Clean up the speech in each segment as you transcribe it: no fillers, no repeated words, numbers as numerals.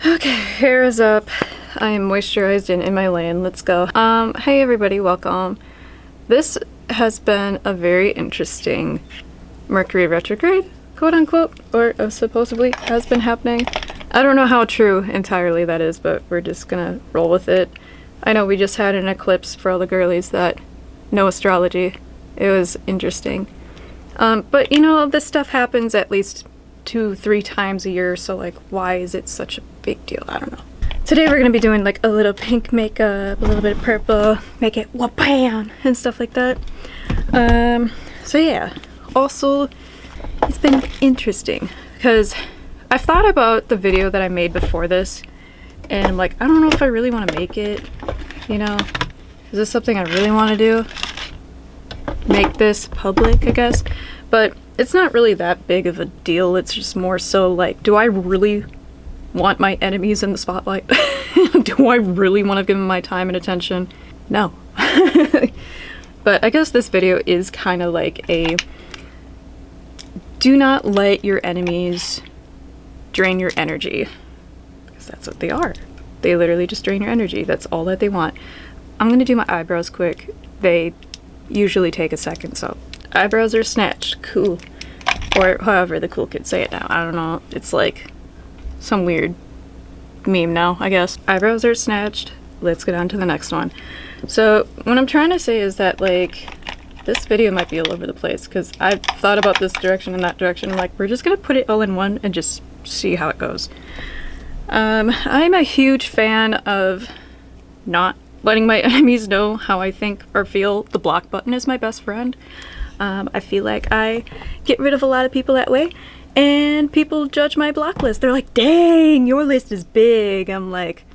Okay, hair is up. I am moisturized and in my lane. Let's go. Hey everybody, welcome. This has been a very interesting Mercury retrograde, quote unquote, or supposedly has been happening. I don't know how true entirely that is, but we're just gonna roll with it. I know we just had an eclipse for all the girlies that know astrology. It was interesting. But you know, this stuff happens at least 2-3 times a year, so like, why is it such a big deal? I don't know. Today we're gonna be doing like a little pink makeup, a little bit of purple, make it wha-bam, and stuff like that. So yeah. Also, it's been interesting because I've thought about the video that I made before this, and I'm like, I don't know if I really want to make it, you know? Is this something I really want to do? Make this public, I guess? But it's not really that big of a deal. It's just more so like, do I really want my enemies in the spotlight? Do I really want to give them my time and attention? No. But I guess this video is kind of like a do not let your enemies drain your energy, because that's what they are. They literally just drain your energy. That's all that they want. I'm gonna do my eyebrows quick. They usually take a second, so eyebrows are snatched. Cool. Or however the cool kids say it now. I don't know. It's like some weird meme now, I guess. Eyebrows are snatched. Let's get on to the next one. So what I'm trying to say is that like this video might be all over the place because I've thought about this direction and that direction. Like, we're just gonna put it all in one and just see how it goes. I'm a huge fan of not letting my enemies know how I think or feel. The block button is my best friend. I feel like I get rid of a lot of people that way, and people judge my block list. They're like, dang, your list is big. I'm like,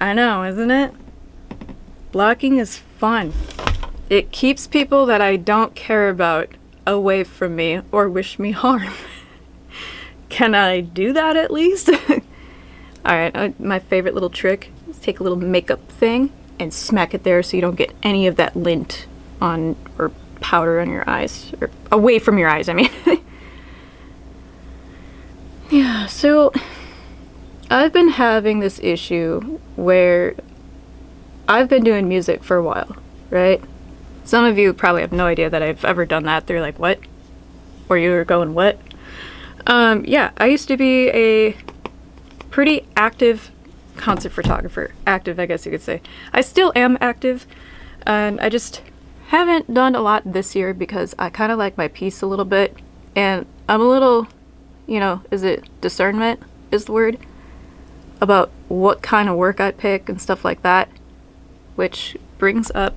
I know, isn't it? Blocking is fun. It keeps people that I don't care about away from me or wish me harm. Can I do that at least? Alright, my favorite little trick is take a little makeup thing and smack it there so you don't get any of that lint on, or powder on your eyes, or away from your eyes, I mean. Yeah, so I've been having this issue where I've been doing music for a while, right? Some of you probably have no idea that I've ever done that. They're like, what? Or you're going, what? Yeah, I used to be a pretty active concert photographer. Active, I guess you could say. I still am active, and I just haven't done a lot this year because I kind of like my peace a little bit, and I'm a little, you know, is it discernment is the word? About what kind of work I pick and stuff like that, which brings up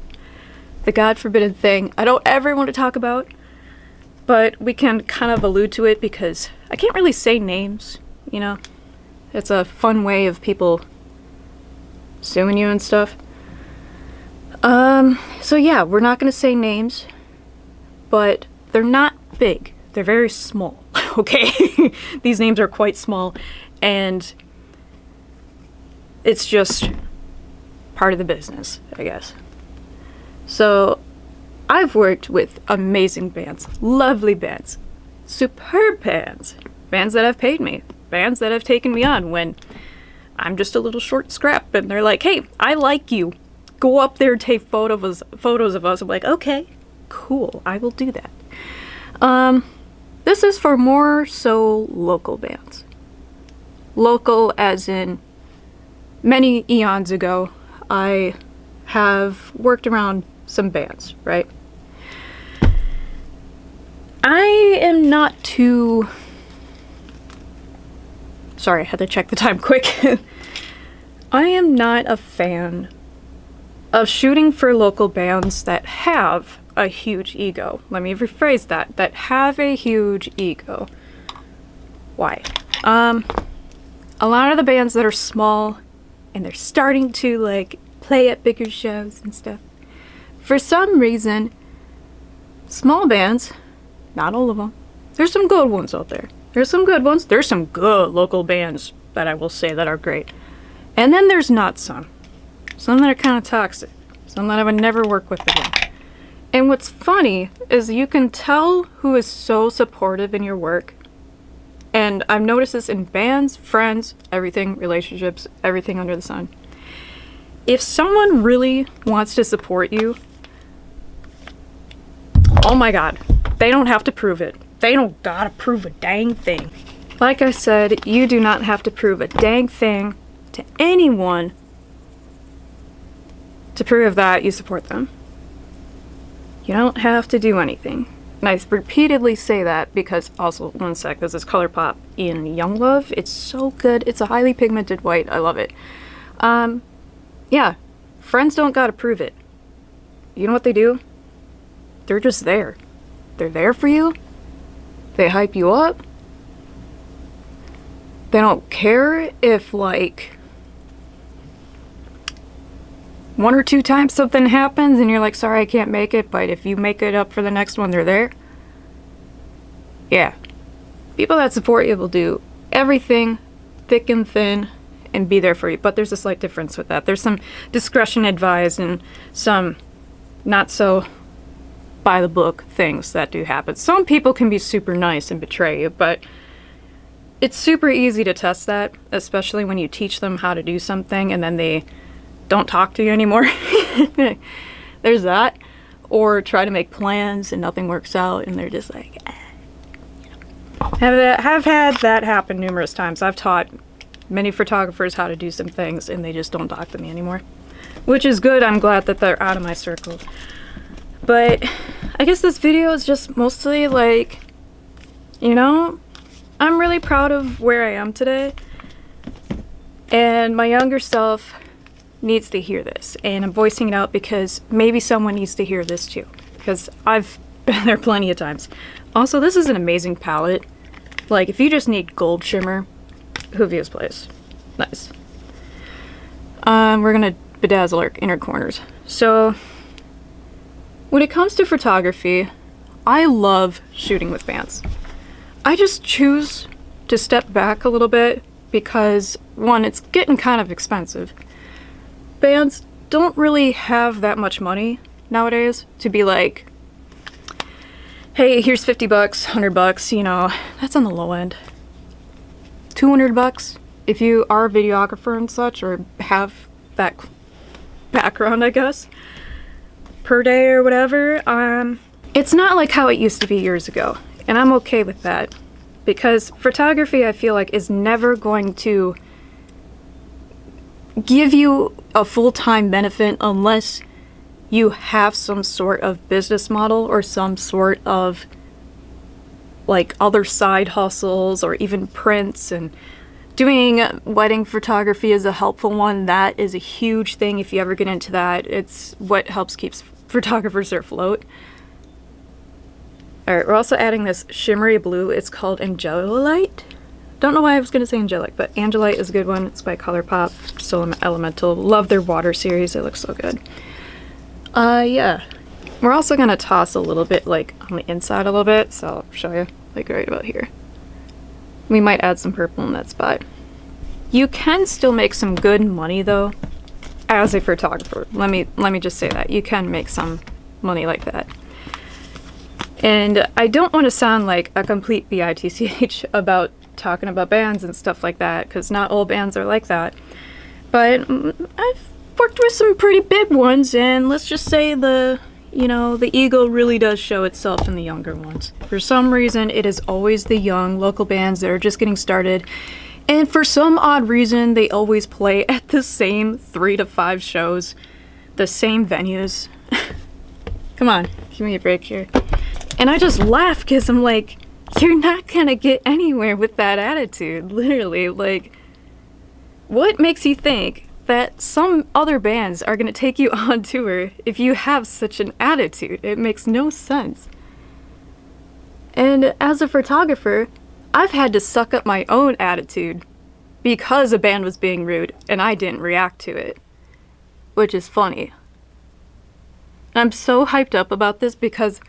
the God forbidden thing I don't ever want to talk about, but we can kind of allude to it because I can't really say names, you know? It's a fun way of people suing you and stuff. So yeah, we're not gonna say names, but they're not big. They're very small, okay? These names are quite small, and it's just part of the business, I guess. So I've worked with amazing bands, lovely bands, superb bands, bands that have paid me, bands that have taken me on when I'm just a little short scrap and they're like, hey, I like you, go up there, take photos of us. I'm like, okay, cool, I will do that. This is for more so local bands. Local as in many eons ago, I have worked around some bands, right? I am not too... Sorry, I had to check the time quick. I am not a fan of shooting for local bands that have a huge ego. Let me rephrase that. That have a huge ego. Why? A lot of the bands that are small and they're starting to like play at bigger shows and stuff, for some reason, small bands, not all of them, there's some good ones out there. There's some good ones. There's some good local bands that I will say that are great. And then there's not some. Some that are kind of toxic. Some that I would never work with again. And what's funny is you can tell who is so supportive in your work And I've noticed this in bands, friends, everything, relationships, everything under the sun. If someone really wants to support you, oh my god, they don't have to prove it. They don't gotta prove a dang thing. Like I said, you do not have to prove a dang thing to anyone to prove that you support them. You don't have to do anything. And I repeatedly say that because, also, one sec, this is ColourPop in Young Love. It's so good. It's a highly pigmented white. I love it. Yeah, friends don't gotta prove it. You know what they do? They're just there. They're there for you. They hype you up. They don't care if, like, 1 or 2 times something happens and you're like, sorry, I can't make it, but if you make it up for the next one, they're there. Yeah. People that support you will do everything, thick and thin, and be there for you. But there's a slight difference with that. There's some discretion advised and some not so by the book things that do happen. Some people can be super nice and betray you, but it's super easy to test that, especially when you teach them how to do something and then they don't talk to you anymore. There's that. Or try to make plans and nothing works out and they're just like, eh. Have had that happen numerous times. I've taught many photographers how to do some things and they just don't talk to me anymore. Which is good. I'm glad that they're out of my circle. But I guess this video is just mostly like, you know, I'm really proud of where I am today. And my younger self needs to hear this. And I'm voicing it out because maybe someone needs to hear this too. Because I've been there plenty of times. Also, this is an amazing palette. Like, if you just need gold shimmer, Juvia's Place. Nice. We're gonna bedazzle our inner corners. So, when it comes to photography, I love shooting with bands. I just choose to step back a little bit because, one, it's getting kind of expensive. Bands don't really have that much money nowadays to be like, hey, here's 50 bucks, 100 bucks, you know, that's on the low end. 200 bucks if you are a videographer and such, or have that background, I guess, per day or whatever. It's not like how it used to be years ago, and I'm okay with that because photography, I feel like, is never going to give you a full-time benefit unless you have some sort of business model or some sort of like other side hustles or even prints. And doing wedding photography is a helpful one. That is a huge thing if you ever get into that. It's what helps keeps photographers afloat. Alright, we're also adding this shimmery blue. It's called Angelite. Don't know why I was going to say Angelic, but Angelite is a good one. It's by ColourPop, so Elemental. Love their water series. It looks so good. Yeah. We're also going to toss a little bit, like, on the inside a little bit, so I'll show you, like, right about here. We might add some purple in that spot. You can still make some good money, though, as a photographer. Let me just say that. You can make some money like that. And I don't want to sound like a complete bitch about talking about bands and stuff like that, because not all bands are like that. But I've worked with some pretty big ones, and let's just say the ego really does show itself in the younger ones. For some reason, it is always the young local bands that are just getting started, and for some odd reason, they always play at the same 3 to 5 shows, the same venues. Come on, give me a break here. And I just laugh because I'm like, you're not gonna get anywhere with that attitude, literally. Like, what makes you think that some other bands are gonna take you on tour if you have such an attitude? It makes no sense. And as a photographer, I've had to suck up my own attitude because a band was being rude and I didn't react to it, which is funny. I'm so hyped up about this because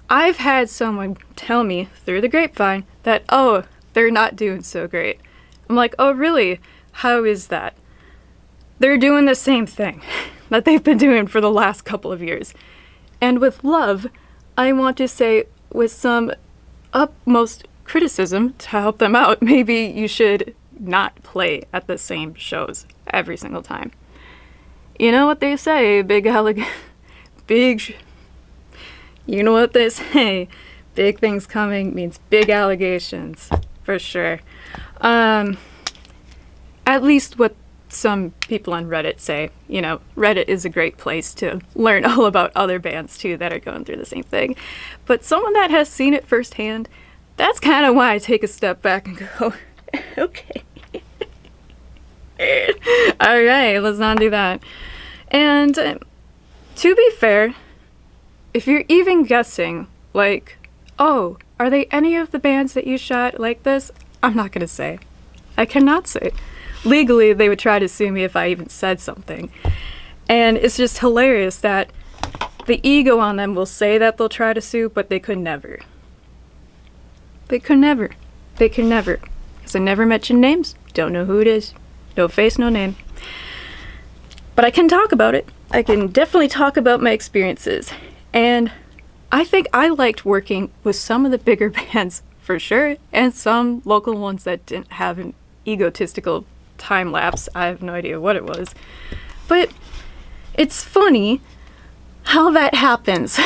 I've had someone tell me through the grapevine that, oh, they're not doing so great. I'm like, oh, really? How is that? They're doing the same thing that they've been doing for the last couple of years. And with love, I want to say with some utmost criticism to help them out. Maybe you should not play at the same shows every single time. You know what they say, you know what they say, big things coming means big allegations, for sure. At least what some people on Reddit say. You know, Reddit is a great place to learn all about other bands too that are going through the same thing. But someone that has seen it firsthand, that's kind of why I take a step back and go, okay. Alright, let's not do that. And to be fair, if you're even guessing, like, oh, are they any of the bands that you shot like this? I'm not gonna say. I cannot say. Legally, they would try to sue me if I even said something. And it's just hilarious that the ego on them will say that they'll try to sue, but they could never. They could never. They could never. Because I never mention names. Don't know who it is. No face, no name. But I can talk about it. I can definitely talk about my experiences. And I think I liked working with some of the bigger bands for sure, and some local ones that didn't have an egotistical time lapse. I have no idea what it was. But it's funny how that happens.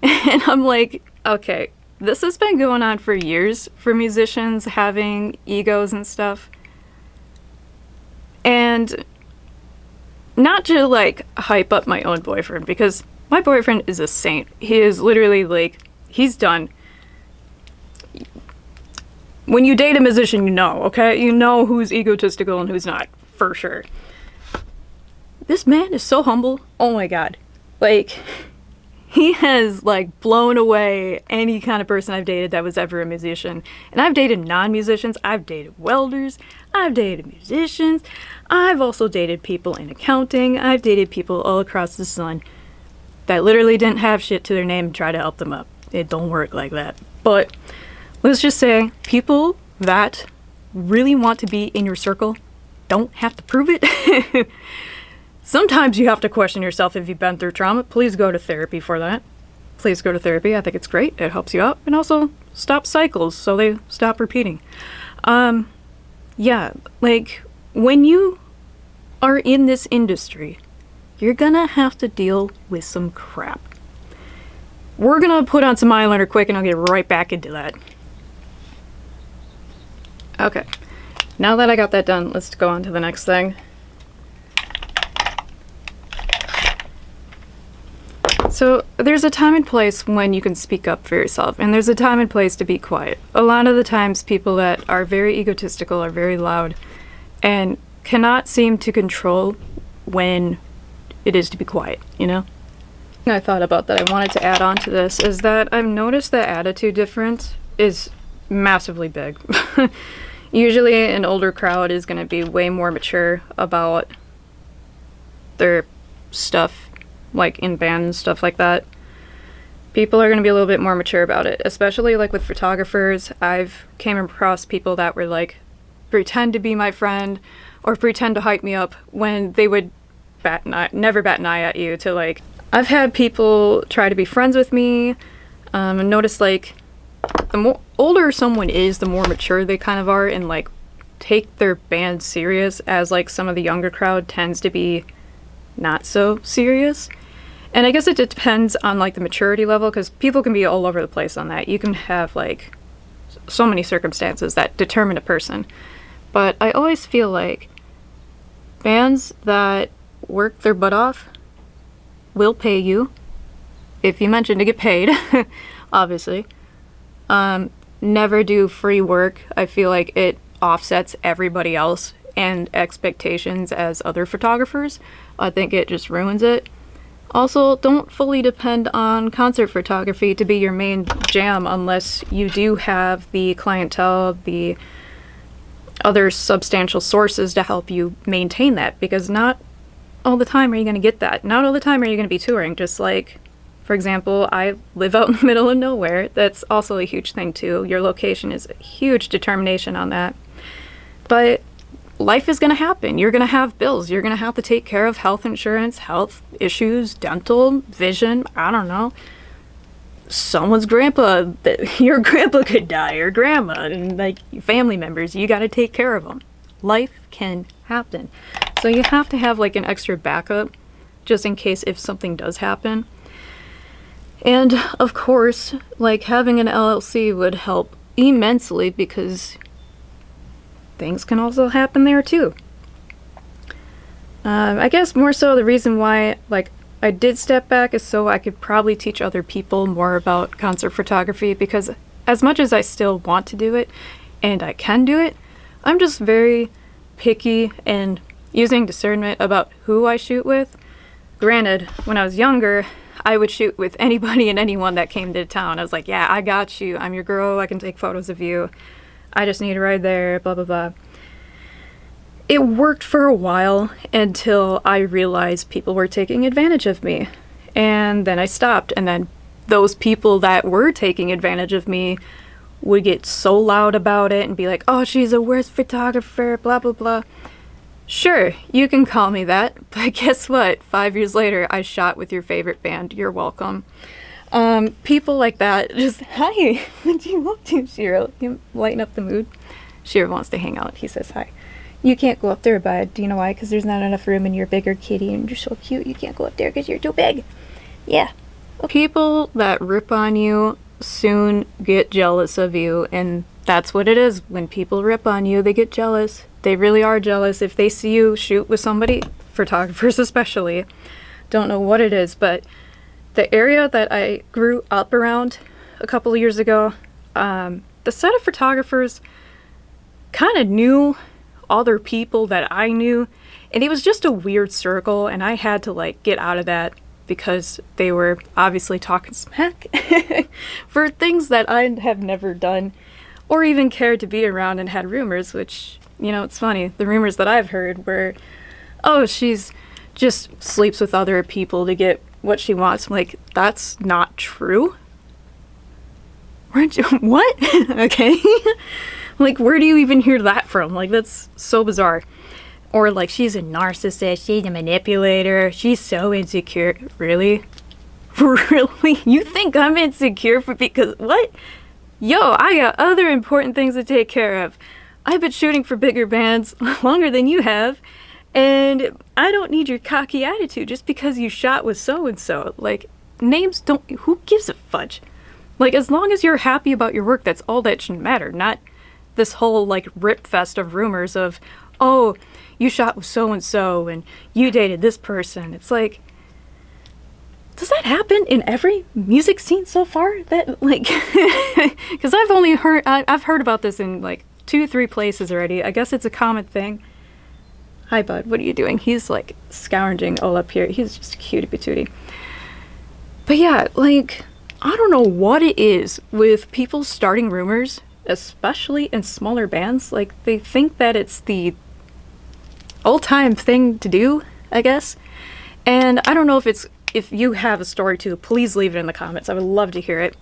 And I'm like, okay, this has been going on for years for musicians having egos and stuff. And not to like hype up my own boyfriend, because my boyfriend is a saint. He is literally like, he's done. When you date a musician, you know, okay? You know who's egotistical and who's not, for sure. This man is so humble. Oh my god. Like, he has like blown away any kind of person I've dated that was ever a musician. And I've dated non-musicians, I've dated welders, I've dated musicians, I've also dated people in accounting, I've dated people all across the sun that literally didn't have shit to their name and try to help them up. It don't work like that. But let's just say people that really want to be in your circle don't have to prove it. Sometimes you have to question yourself if you've been through trauma. Please go to therapy for that. Please go to therapy. I think it's great. It helps you out. And also stops cycles so they stop repeating. Yeah, like when you are in this industry, you're gonna have to deal with some crap. We're gonna put on some eyeliner quick and I'll get right back into that. Okay, now that I got that done, let's go on to the next thing. So there's a time and place when you can speak up for yourself, and there's a time and place to be quiet. A lot of the times people that are very egotistical are very loud and cannot seem to control when it is to be quiet, you know? I thought about that I wanted to add on to this is that I've noticed the attitude difference is massively big. Usually an older crowd is going to be way more mature about their stuff, like in band and stuff like that. People are going to be a little bit more mature about it, especially like with photographers. I've came across people that were like pretend to be my friend or pretend to hype me up when they would never bat an eye at you. To like, I've had people try to be friends with me, and notice like the more older someone is, the more mature they kind of are and like take their band serious, as like some of the younger crowd tends to be not so serious. And I guess it depends on like the maturity level, because people can be all over the place on that. You can have like so many circumstances that determine a person. But I always feel like bands that work their butt off will pay you if you mention to get paid. Obviously. Never do free work. I feel like it offsets everybody else and expectations as other photographers. I think it just ruins it. Also, don't fully depend on concert photography to be your main jam unless you do have the clientele, the other substantial sources to help you maintain that, because not all the time are you going to get that. Not all the time are you going to be touring. Just like, for example, I live out in the middle of nowhere. That's also a huge thing too. Your location is a huge determination on that. But life is going to happen. You're going to have bills. You're going to have to take care of health insurance, health issues, dental, vision, I don't know. someone's grandpa, that your grandpa could die, or grandma, and like family members, you got to take care of them. Life can happen. So you have to have like an extra backup just in case if something does happen. And of course, like having an LLC would help immensely because things can also happen there too. I guess more so the reason why like I did step back is so I could probably teach other people more about concert photography, because as much as I still want to do it and I can do it, I'm just very picky and using discernment about who I shoot with. Granted, when I was younger, I would shoot with anybody and anyone that came to town. I was like, yeah, I got you. I'm your girl. I can take photos of you. I just need a ride there, blah, blah, blah. It worked for a while until I realized people were taking advantage of me. And then I stopped. And then those people that were taking advantage of me would get so loud about it and be like, oh, she's a worst photographer, blah, blah, blah. Sure, you can call me that, but guess what? 5 years later, I shot with your favorite band. You're welcome. People like that just, hi, what do you want to, Shiro? You lighten up the mood? Shiro wants to hang out. He says hi. You can't go up there, bud. Do you know why? Because there's not enough room and you're a bigger kitty and you're so cute. You can't go up there because you're too big. Yeah. People that rip on you soon get jealous of you, and that's what it is. When people rip on you, they get jealous. They really are jealous. If they see you shoot with somebody, photographers especially, don't know what it is, but the area that I grew up around a couple of years ago, the set of photographers kind of knew other people that I knew, and it was just a weird circle, and I had to like get out of that because they were obviously talking smack for things that I have never done or even cared to be around, and had rumors, which, you know, it's funny. The rumors that I've heard were, oh, she's just sleeps with other people to get what she wants. I'm like, that's not true. Weren't you? What? Okay. Like, where do you even hear that from? Like, that's so bizarre. Or like, she's a narcissist, she's a manipulator, she's so insecure. Really? Really? You think I'm insecure because what? Yo, I got other important things to take care of. I've been shooting for bigger bands longer than you have, and I don't need your cocky attitude just because you shot with so-and-so. Like, names don't, who gives a fudge? Like, as long as you're happy about your work, that's all that should matter, not this whole, like, rip fest of rumors of, oh, you shot with so-and-so, and you dated this person. It's like, does that happen in every music scene so far? That, like, because I've heard about this in, like, 2-3 places already. I guess it's a common thing. Hi, bud. What are you doing? He's, like, scourging all up here. He's just a cutie patootie. But yeah, like, I don't know what it is with people starting rumors, especially in smaller bands. Like, they think that it's the old-time thing to do, I guess. And I don't know if you have a story too, please leave it in the comments. I would love to hear it.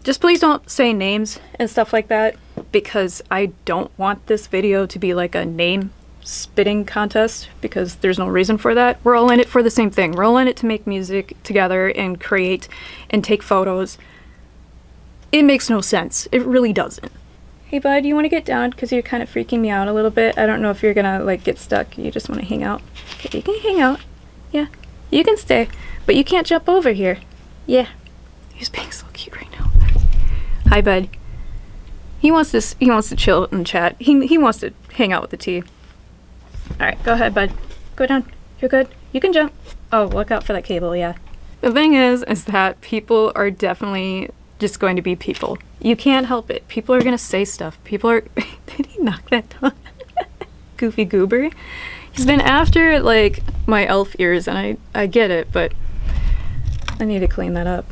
Just please don't say names and stuff like that, because I don't want this video to be like a name spitting contest, because there's no reason for that. We're all in it for the same thing. We're all in it to make music together and create and take photos. It makes no sense. It really doesn't. Hey bud, you want to get down? Because you're kind of freaking me out a little bit. I don't know if you're gonna like get stuck. You just want to hang out. Okay, you can hang out. Yeah, you can stay, but you can't jump over here. Yeah, he's being so cute right now. Hi bud. He wants to chill and chat. He wants to hang out with the tea. Alright, go ahead bud. Go down. You're good. You can jump. Oh, look out for that cable, yeah. The thing is that people are definitely just going to be people. You can't help it. People are gonna say stuff. People are did he knock that down? Goofy goober. He's been after like my elf ears, and I get it, but I need to clean that up.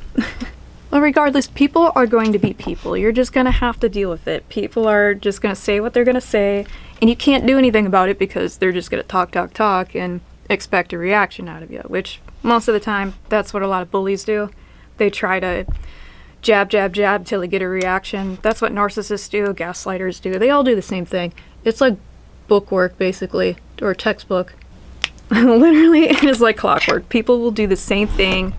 Well, regardless, people are going to be people. You're just gonna have to deal with it. People are just gonna say what they're gonna say, and you can't do anything about it because they're just gonna talk and expect a reaction out of you, which most of the time that's what a lot of bullies do. They try to jab till they get a reaction. That's what narcissists do, gaslighters do. They all do the same thing. It's like bookwork, basically, or textbook. Literally, it is like clockwork. People will do the same thing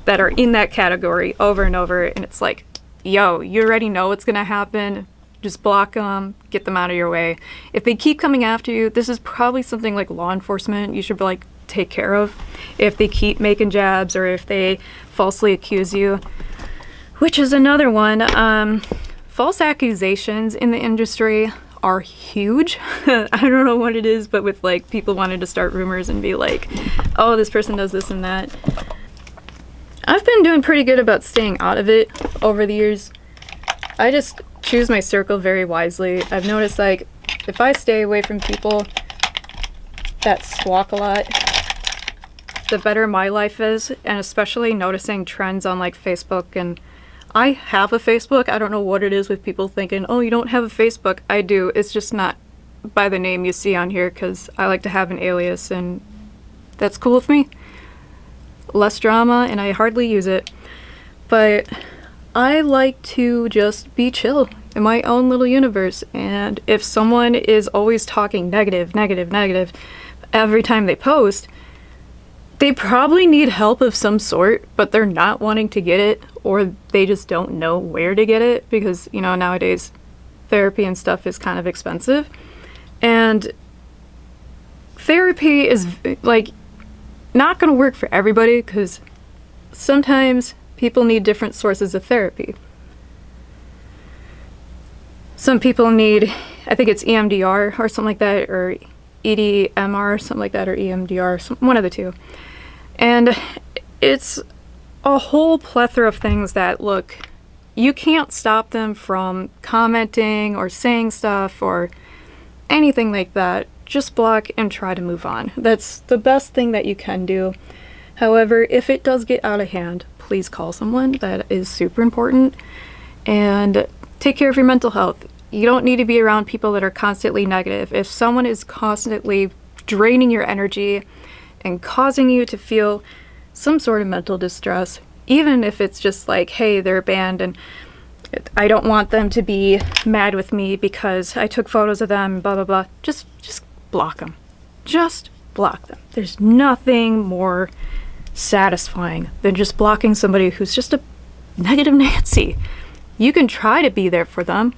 that are in that category over and over, and it's like, yo, you already know what's gonna happen. Just block them, get them out of your way. If they keep coming after you, this is probably something like law enforcement you should like take care of. If they keep making jabs or if they falsely accuse you, which is another one. False accusations in the industry are huge. I don't know what it is, but with like people wanting to start rumors and be like, oh, this person does this and that. I've been doing pretty good about staying out of it over the years. I just choose my circle very wisely. I've noticed like if I stay away from people that squawk a lot, the better my life is, and especially noticing trends on like Facebook. And I have a Facebook. I don't know what it is with people thinking, oh, you don't have a Facebook. I do. It's just not by the name you see on here because I like to have an alias and that's cool with me. Less drama, and I hardly use it. But I like to just be chill in my own little universe. And if someone is always talking negative every time they post, they probably need help of some sort, but they're not wanting to get it, or they just don't know where to get it because, you know, nowadays therapy and stuff is kind of expensive. And therapy is like not going to work for everybody because sometimes people need different sources of therapy. Some people need, I think it's EMDR or something like that, or EDMR or something like that, or EMDR, one of the two. And it's a whole plethora of things that, look, you can't stop them from commenting or saying stuff or anything like that. Just block and try to move on. That's the best thing that you can do. However, if it does get out of hand, please call someone. That is super important. And take care of your mental health. You don't need to be around people that are constantly negative. If someone is constantly draining your energy and causing you to feel some sort of mental distress, even if it's just like, hey, they're a band and I don't want them to be mad with me because I took photos of them, blah, blah, blah. Just block them. Just block them. There's nothing more satisfying than just blocking somebody who's just a negative Nancy. You can try to be there for them,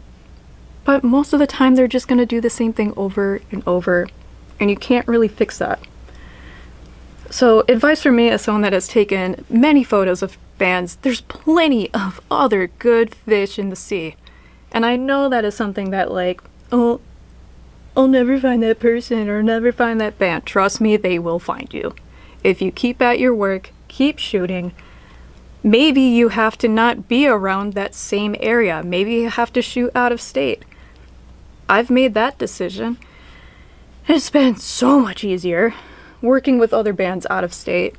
but most of the time they're just going to do the same thing over and over, and you can't really fix that. So advice from me as someone that has taken many photos of bands, there's plenty of other good fish in the sea. And I know that is something that like, oh, I'll never find that person or never find that band. Trust me, they will find you. If you keep at your work, keep shooting, maybe you have to not be around that same area. Maybe you have to shoot out of state. I've made that decision. It's been so much easier working with other bands out of state.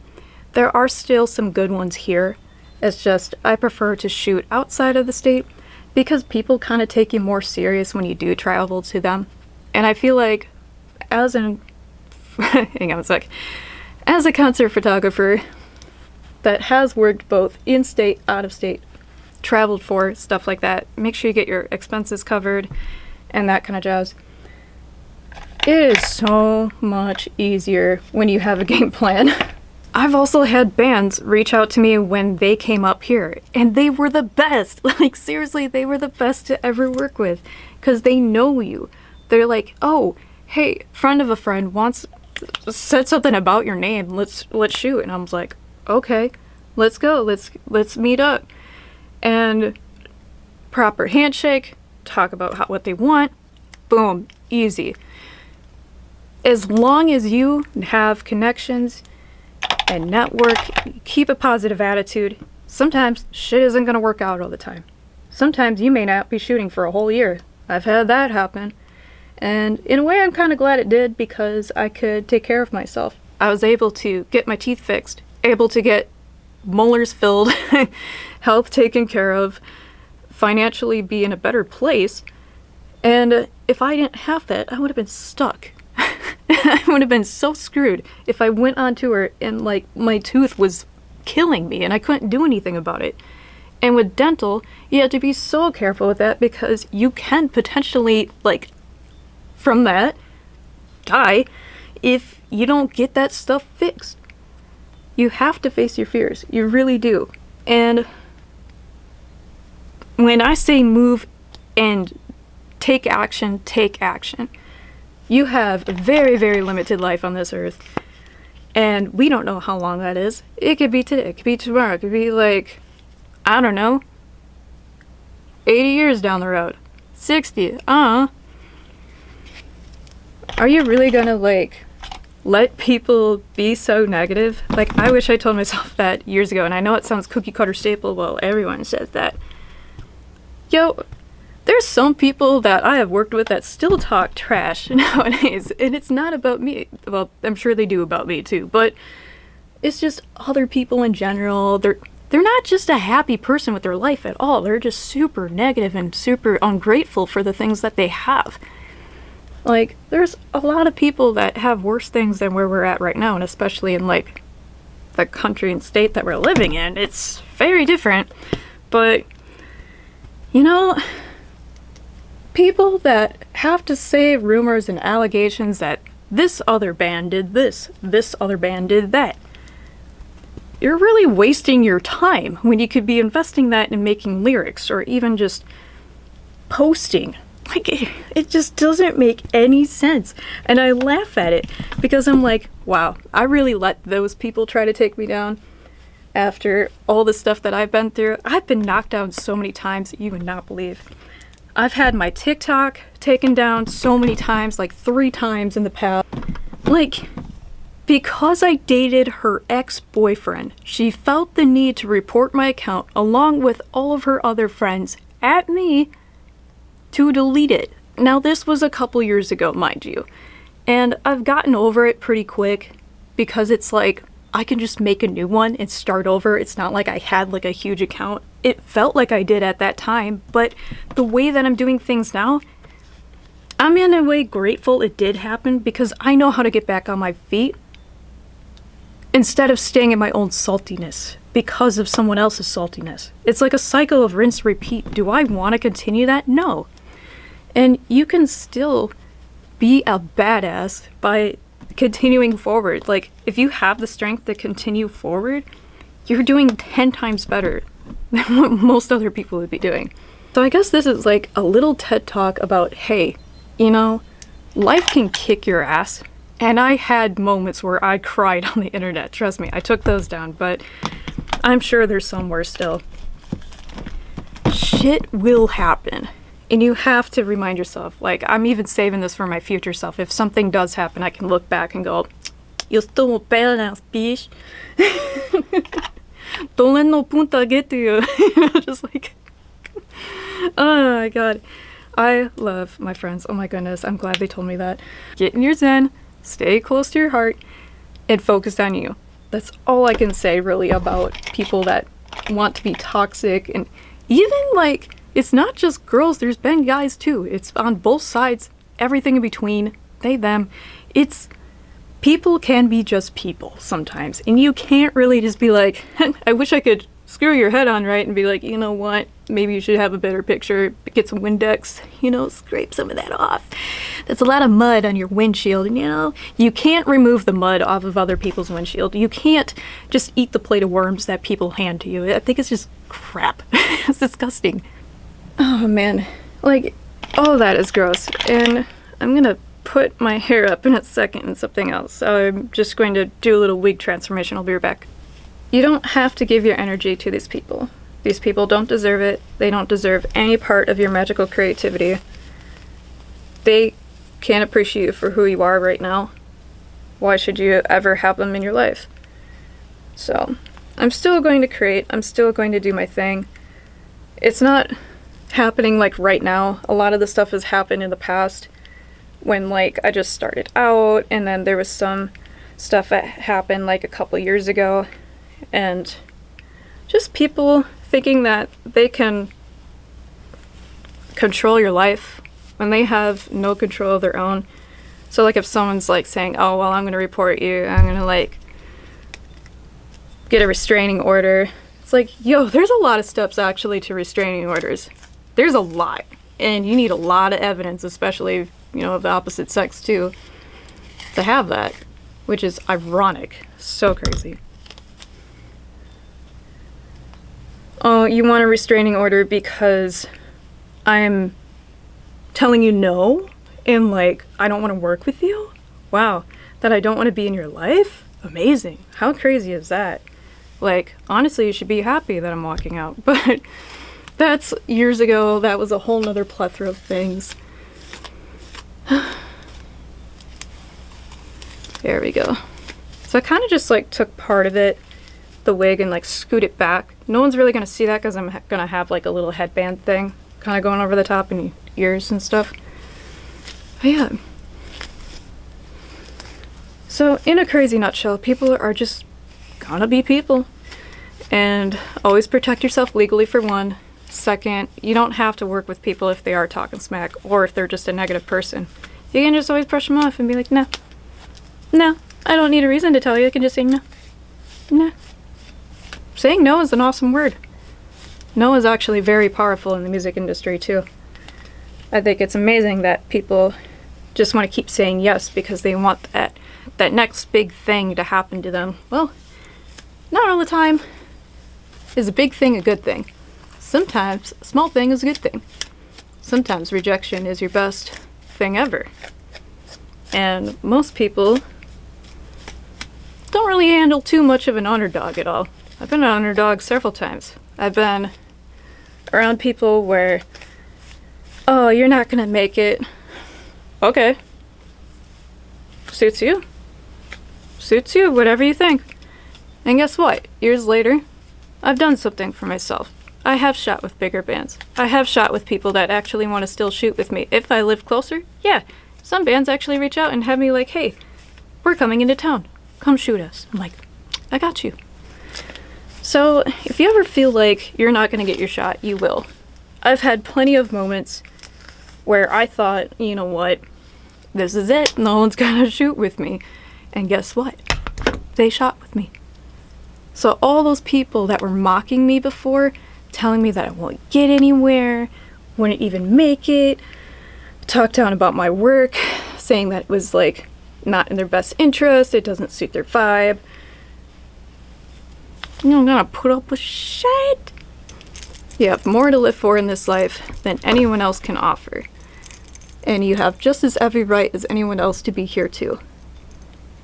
There are still some good ones here. It's just I prefer to shoot outside of the state because people kind of take you more serious when you do travel to them. And I feel like as an hang on a sec. As a concert photographer that has worked both in-state, out-of-state, traveled for, stuff like that, make sure you get your expenses covered and that kind of jazz. It is so much easier when you have a game plan. I've also had bands reach out to me when they came up here, and they were the best. Like, seriously, they were the best to ever work with because they know you. They're like, oh, hey, friend of a friend said something about your name. Let's shoot. And I was like, okay, let's go. Let's meet up. And proper handshake, talk about what they want. Boom, easy. As long as you have connections and network, keep a positive attitude. Sometimes shit isn't going to work out all the time. Sometimes you may not be shooting for a whole year. I've had that happen. And in a way, I'm kind of glad it did because I could take care of myself. I was able to get my teeth fixed, able to get molars filled, health taken care of, financially be in a better place. And if I didn't have that, I would have been stuck. I would have been so screwed if I went on tour and like my tooth was killing me and I couldn't do anything about it. And with dental, you have to be so careful with that because you can potentially like from that die if you don't get that stuff fixed. You have to face your fears. You really do. And when I say move and take action, take action. You have a very, very limited life on this earth. And we don't know how long that is. It could be today, it could be tomorrow, it could be like, I don't know, 80 years down the road. 60, Are you really gonna, like, let people be so negative? Like, I wish I told myself that years ago, and I know it sounds cookie cutter staple, well, everyone says that. Yo, there's some people that I have worked with that still talk trash nowadays, and it's not about me. Well, I'm sure they do about me too, but it's just other people in general. They're not just a happy person with their life at all. They're just super negative and super ungrateful for the things that they have. Like, there's a lot of people that have worse things than where we're at right now, and especially in, like, the country and state that we're living in. It's very different, but, you know, people that have to say rumors and allegations that this other band did this other band did that. You're really wasting your time when you could be investing that in making lyrics or even just posting. Like, it just doesn't make any sense. And I laugh at it because I'm like, wow, I really let those people try to take me down after all the stuff that I've been through. I've been knocked down so many times that you would not believe. I've had my TikTok taken down so many times, like 3 times in the past. Like, because I dated her ex-boyfriend, she felt the need to report my account along with all of her other friends at me to delete it. Now, this was a couple years ago, mind you, and I've gotten over it pretty quick because it's like, I can just make a new one and start over. It's not like I had like a huge account. It felt like I did at that time, but the way that I'm doing things now, I'm in a way grateful it did happen because I know how to get back on my feet instead of staying in my own saltiness because of someone else's saltiness. It's like a cycle of rinse, repeat. Do I want to continue that? No. And you can still be a badass by continuing forward. Like, if you have the strength to continue forward, you're doing 10 times better than what most other people would be doing. So I guess this is like a little TED talk about, hey, you know, life can kick your ass. And I had moments where I cried on the internet. Trust me, I took those down, but I'm sure there's some worse still. Shit will happen. And you have to remind yourself, like, I'm even saving this for my future self. If something does happen, I can look back and go, "You still badass, bitch." Don't let no punta get to you. You know, just like, oh my god. I love my friends. Oh my goodness, I'm glad they told me that. Get in your zen, stay close to your heart, and focus on you. That's all I can say really about people that want to be toxic. And even like, it's not just girls, there's been guys too. It's on both sides, everything in between, they, them. It's, people can be just people sometimes. And you can't really just be like, I wish I could screw your head on right and be like, you know what, maybe you should have a better picture, get some Windex, you know, scrape some of that off. That's a lot of mud on your windshield, and you know, you can't remove the mud off of other people's windshield. You can't just eat the plate of worms that people hand to you. I think it's just crap. It's disgusting. Oh man, like, all that is gross. And I'm gonna put my hair up in a second and something else. So I'm just going to do a little wig transformation. I'll be right back. You don't have to give your energy to these people. These people don't deserve it. They don't deserve any part of your magical creativity. They can't appreciate you for who you are right now. Why should you ever have them in your life? So, I'm still going to create. I'm still going to do my thing. It's not happening like right now. A lot of the stuff has happened in the past when like I just started out, and then there was some stuff that happened like a couple years ago, and just people thinking that they can control your life when they have no control of their own. So like if someone's like saying, oh well, I'm gonna report you, I'm gonna like get a restraining order. It's like, yo, there's a lot of steps actually to restraining orders. There's a lot, and you need a lot of evidence, especially, you know, of the opposite sex too, to have that, which is ironic. So crazy. oh, you want a restraining order because I'm telling you no? And like, I don't want to work with you? Wow. That I don't want to be in your life? Amazing. How crazy is that? Like, honestly, you should be happy that I'm walking out. But that's years ago. That was a whole nother plethora of things. There we go. So I kind of just like took part of it, the wig, and like scoot it back. No one's really going to see that because I'm going to have like a little headband thing kind of going over the top and ears and stuff. But yeah. So in a crazy nutshell, people are just gonna be people. And always protect yourself legally for one. Second, you don't have to work with people if they are talking smack or if they're just a negative person. You can just always brush them off and be like, no. No, I don't need a reason to tell you. I can just say no. No. Saying no is an awesome word. No is actually very powerful in the music industry too. I think it's amazing that people just want to keep saying yes because they want that next big thing to happen to them. Well, not all the time is a big thing a good thing. Sometimes a small thing is a good thing. Sometimes rejection is your best thing ever. And most people don't really handle too much of an underdog at all. I've been an underdog several times. I've been around people where, oh, you're not gonna make it. Okay. Suits you. Suits you, whatever you think. And guess what? Years later, I've done something for myself. I have shot with bigger bands. I have shot with people that actually want to still shoot with me. If I live closer, yeah. Some bands actually reach out and have me like, hey, we're coming into town. Come shoot us. I'm like, I got you. So if you ever feel like you're not going to get your shot, you will. I've had plenty of moments where I thought, you know what, this is it. No one's going to shoot with me. And guess what? They shot with me. So all those people that were mocking me before, telling me that I won't get anywhere, wouldn't even make it, talked down about my work, saying that it was like not in their best interest, it doesn't suit their vibe. You know, I'm gonna put up with shit. You have more to live for in this life than anyone else can offer. And you have just as every right as anyone else to be here too.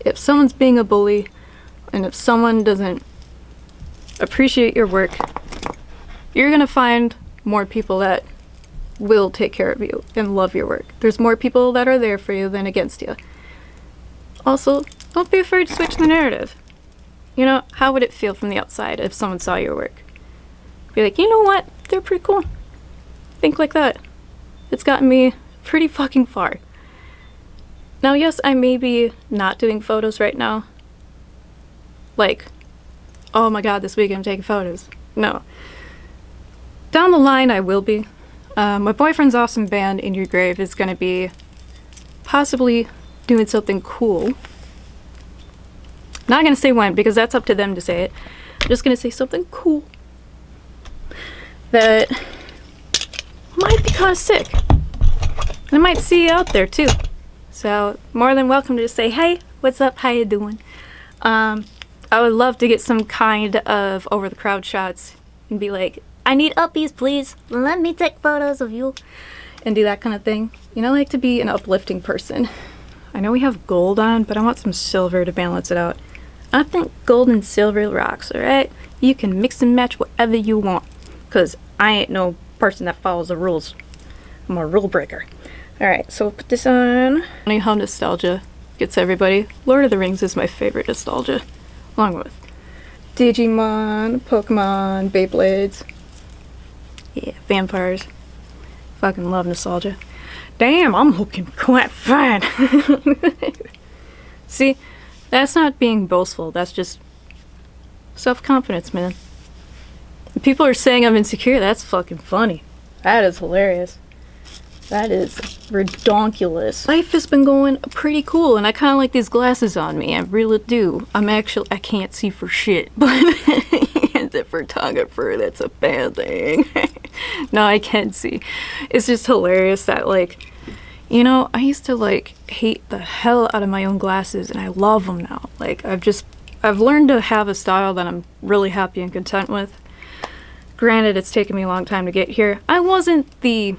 If someone's being a bully, and if someone doesn't appreciate your work, you're gonna find more people that will take care of you and love your work. There's more people that are there for you than against you. Also, don't be afraid to switch the narrative. You know, how would it feel from the outside if someone saw your work? Be like, you know what? They're pretty cool. Think like that. It's gotten me pretty fucking far. Now, yes, I may be not doing photos right now. Like, oh my god, this week I'm taking photos. No. Down the line, I will be. My boyfriend's awesome band, In Your Grave, is going to be possibly doing something cool. Not going to say when, because that's up to them to say it. I'm just going to say something cool that might be kind of sick. And I might see you out there, too. So, more than welcome to just say, hey, what's up, how you doing? I would love to get some kind of over-the-crowd shots and be like, I need uppies, please. Let me take photos of you. And do that kind of thing. You know, I like to be an uplifting person. I know we have gold on, but I want some silver to balance it out. I think gold and silver rocks, alright? You can mix and match whatever you want. Because I ain't no person that follows the rules. I'm a rule breaker. Alright, so we'll put this on. Funny how nostalgia gets everybody. Lord of the Rings is my favorite nostalgia. Along with Digimon, Pokemon, Beyblades. Yeah, vampires. Fucking love nostalgia. Damn, I'm looking quite fine. See, that's not being boastful. That's just self-confidence, man. If people are saying I'm insecure, that's fucking funny. That is hilarious. That is redonkulous. Life has been going pretty cool, and I kind of like these glasses on me. I really do. I can't see for shit, but as a photographer, that's a bad thing. No, I can see. It's just hilarious that, like, you know, I used to, like, hate the hell out of my own glasses, and I love them now. Like, I've learned to have a style that I'm really happy and content with. Granted, it's taken me a long time to get here. I wasn't the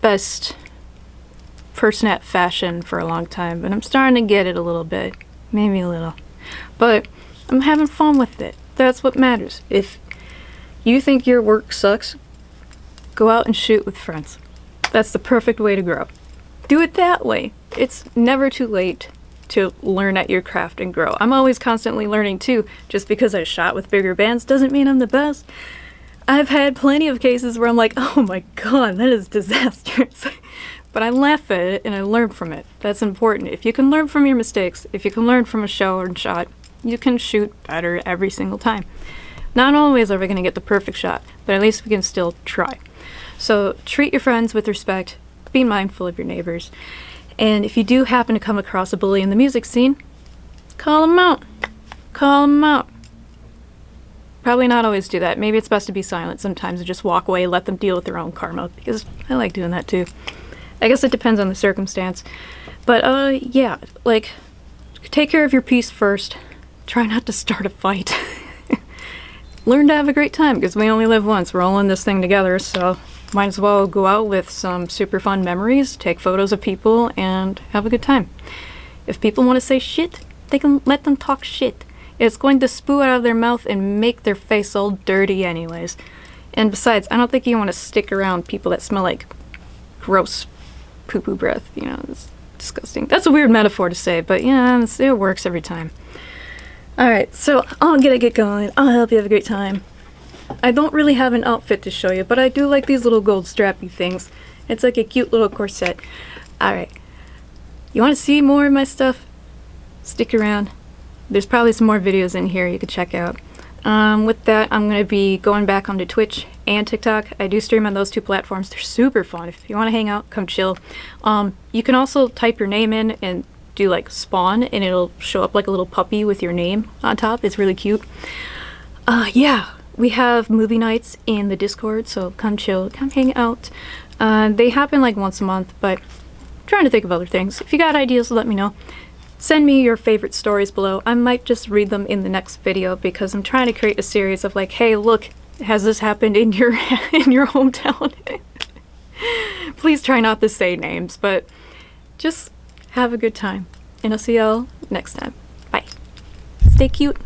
best person at fashion for a long time, but I'm starting to get it a little bit. Maybe a little. But I'm having fun with it. That's what matters. If you think your work sucks, go out and shoot with friends. That's the perfect way to grow. Do it that way. It's never too late to learn at your craft and grow. I'm always constantly learning too. Just because I shot with bigger bands doesn't mean I'm the best. I've had plenty of cases where I'm like, oh my god, that is disastrous. But I laugh at it and I learn from it. That's important. If you can learn from your mistakes, if you can learn from a show or shot, you can shoot better every single time. Not always are we going to get the perfect shot, but at least we can still try. So treat your friends with respect, be mindful of your neighbors, and if you do happen to come across a bully in the music scene, call them out. Call them out. Probably not always do that. Maybe it's best to be silent sometimes and just walk away, let them deal with their own karma, because I like doing that too. I guess it depends on the circumstance. But yeah, like, take care of your peace first. Try not to start a fight. Learn to have a great time, because we only live once. We're all in this thing together, so might as well go out with some super fun memories, take photos of people, and have a good time. If people want to say shit, they can let them talk shit. It's going to spew out of their mouth and make their face all dirty anyways. And besides, I don't think you want to stick around people that smell like gross poo-poo breath. You know, it's disgusting. That's a weird metaphor to say, but yeah, it works every time. Alright, so I'm gonna get going. I'll help you have a great time. I don't really have an outfit to show you, but I do like these little gold strappy things. It's like a cute little corset. Alright, you want to see more of my stuff? Stick around. There's probably some more videos in here you could check out. With that, I'm going to be going back onto Twitch and TikTok. I do stream on those two platforms. They're super fun. If you want to hang out, come chill. You can also type your name in and do like spawn, and it'll show up like a little puppy with your name on top. It's really cute. Yeah. We have movie nights in the Discord, so come chill, come hang out. They happen like once a month, but I'm trying to think of other things. If you got ideas, let me know. Send me your favorite stories below. I might just read them in the next video, because I'm trying to create a series of like, hey, look, has this happened in your in your hometown? Please try not to say names, but just have a good time. And I'll see y'all next time. Bye. Stay cute.